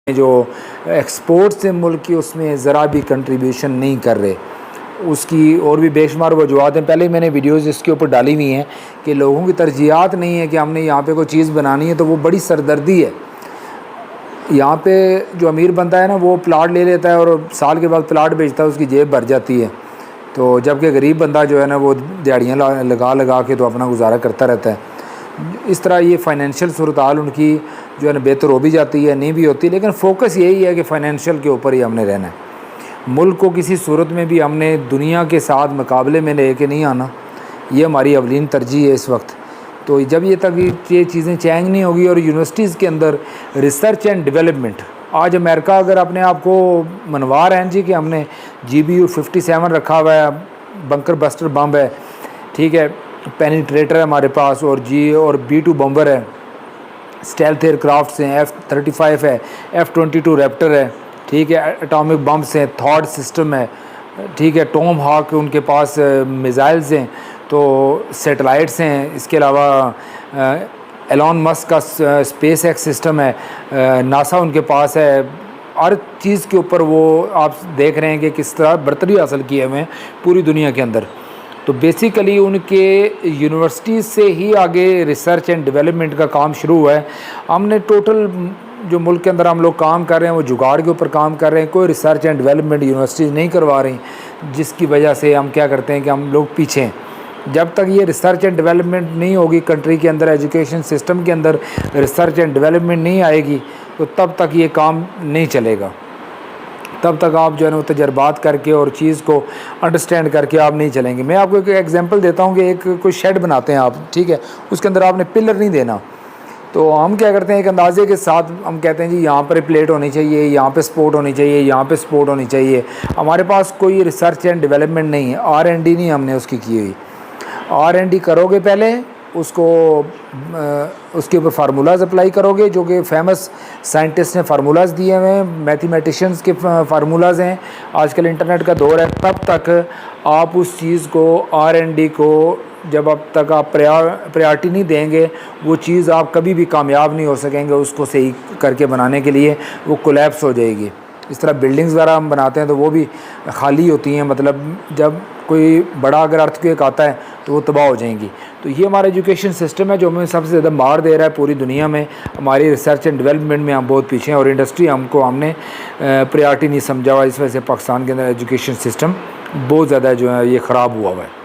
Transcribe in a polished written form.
जो एक्सपोर्ट से मुल्क की उसमें ज़रा भी कंट्रीब्यूशन नहीं कर रहे। उसकी और भी बेशुमार वजूहत हैं। पहले ही मैंने वीडियोज़ इसके ऊपर डाली हुई हैं कि लोगों की तरजीहात नहीं है कि हमने यहाँ पे कोई चीज़ बनानी है, तो वो बड़ी सरदर्दी है। यहाँ पे जो अमीर बनता है ना, वो प्लाट ले लेता है और साल के बाद प्लाट बेचता है, उसकी जेब भर जाती है। तो जबकि गरीब बंदा जो है ना, वो दिहाड़ियाँ लगा लगा के तो अपना गुजारा करता रहता है। इस तरह ये फ़ाइनेंशियल सूरत हाल उनकी जो है ना बेहतर हो भी जाती है, नहीं भी होती, लेकिन फ़ोकस यही है कि फ़ाइनेंशियल के ऊपर ही हमने रहना है। मुल्क को किसी सूरत में भी हमने दुनिया के साथ मुकाबले में ले के नहीं आना, ये हमारी अवलीन तरजीह है इस वक्त। तो जब ये चीज़ें चेंज नहीं होगी और यूनिवर्सिटीज़ के अंदर रिसर्च एंड डेवलपमेंट, आज अमेरिका अगर अपने आप को मनवा रहे हैं जी कि हमने GBU 57 रखा हुआ है, बंकर बस्टर बम है, ठीक है, पेनिट्रेटर है हमारे पास, और B2 बम्बर है, स्टेल्थ एयरक्राफ्ट्स हैं, F-35 है, F-22 रैप्टर है, ठीक है, एटॉमिक बम्स हैं, थॉड सिस्टम है, ठीक है, टॉम हॉक उनके पास मिज़ाइल्स हैं, तो सैटेलाइट्स हैं। इसके अलावा एलॉन मस्क का स्पेस एक्स सिस्टम है, नासा उनके पास है। हर चीज़ के ऊपर वो आप देख रहे हैं कि किस तरह बरतरी हासिल किए हुए हैं पूरी दुनिया के अंदर। तो बेसिकली उनके यूनिवर्सिटी से ही आगे रिसर्च एंड डेवलपमेंट का काम शुरू हुआ है। हमने टोटल जो मुल्क के अंदर हम लोग काम कर रहे हैं वो जुगाड़ के ऊपर काम कर रहे हैं, कोई रिसर्च एंड डेवलपमेंट यूनिवर्सिटीज़ नहीं करवा रही, जिसकी वजह से हम क्या करते हैं कि हम लोग पीछे हैं। जब तक ये रिसर्च एंड डेवलपमेंट नहीं होगी कंट्री के अंदर, एजुकेशन सिस्टम के अंदर रिसर्च एंड डेवलपमेंट नहीं आएगी, तो तब तक ये काम नहीं चलेगा। तब तक आप जो है ना तजर्बात करके और चीज़ को अंडरस्टैंड करके आप नहीं चलेंगे। मैं आपको एक एग्जांपल देता हूँ कि एक कोई शेड बनाते हैं आप, ठीक है, उसके अंदर आपने पिलर नहीं देना, तो हम क्या करते हैं एक अंदाजे के साथ हम कहते हैं जी यहाँ पर प्लेट होनी चाहिए, यहाँ पे सपोर्ट होनी चाहिए, यहाँ पे सपोर्ट होनी चाहिए। हमारे पास कोई रिसर्च एंड डेवलपमेंट नहीं है, R&D नहीं हमने उसकी की हुई। R&D करोगे पहले, उसको उसके ऊपर फार्मूलाज अप्लाई करोगे, जो कि फेमस साइंटिस्ट ने फार्मूलाज दिए हुए हैं, मैथमेटिशियंस के फार्मूलाज हैं, आजकल इंटरनेट का दौर है। तब तक आप उस चीज़ को R&D को जब अब तक आप प्रायोरिटी नहीं देंगे, वो चीज़ आप कभी भी कामयाब नहीं हो सकेंगे। उसको सही करके बनाने के लिए वो कोलैप्स हो जाएगी। इस तरह बिल्डिंग्स वगैरह हम बनाते हैं तो वो भी खाली होती हैं, मतलब जब कोई बड़ा अगर अर्थक्वेक आता है तो वो तबाह हो जाएंगी। तो ये हमारा एजुकेशन सिस्टम है जो हमें सबसे ज़्यादा मार दे रहा है पूरी दुनिया में। हमारी रिसर्च एंड डेवलपमेंट में हम बहुत पीछे हैं और इंडस्ट्री हमने प्रायोरिटी नहीं समझा हुआ। इस वजह से पाकिस्तान के अंदर एजुकेशन सिस्टम बहुत ज़्यादा जो है ये ख़राब हुआ है।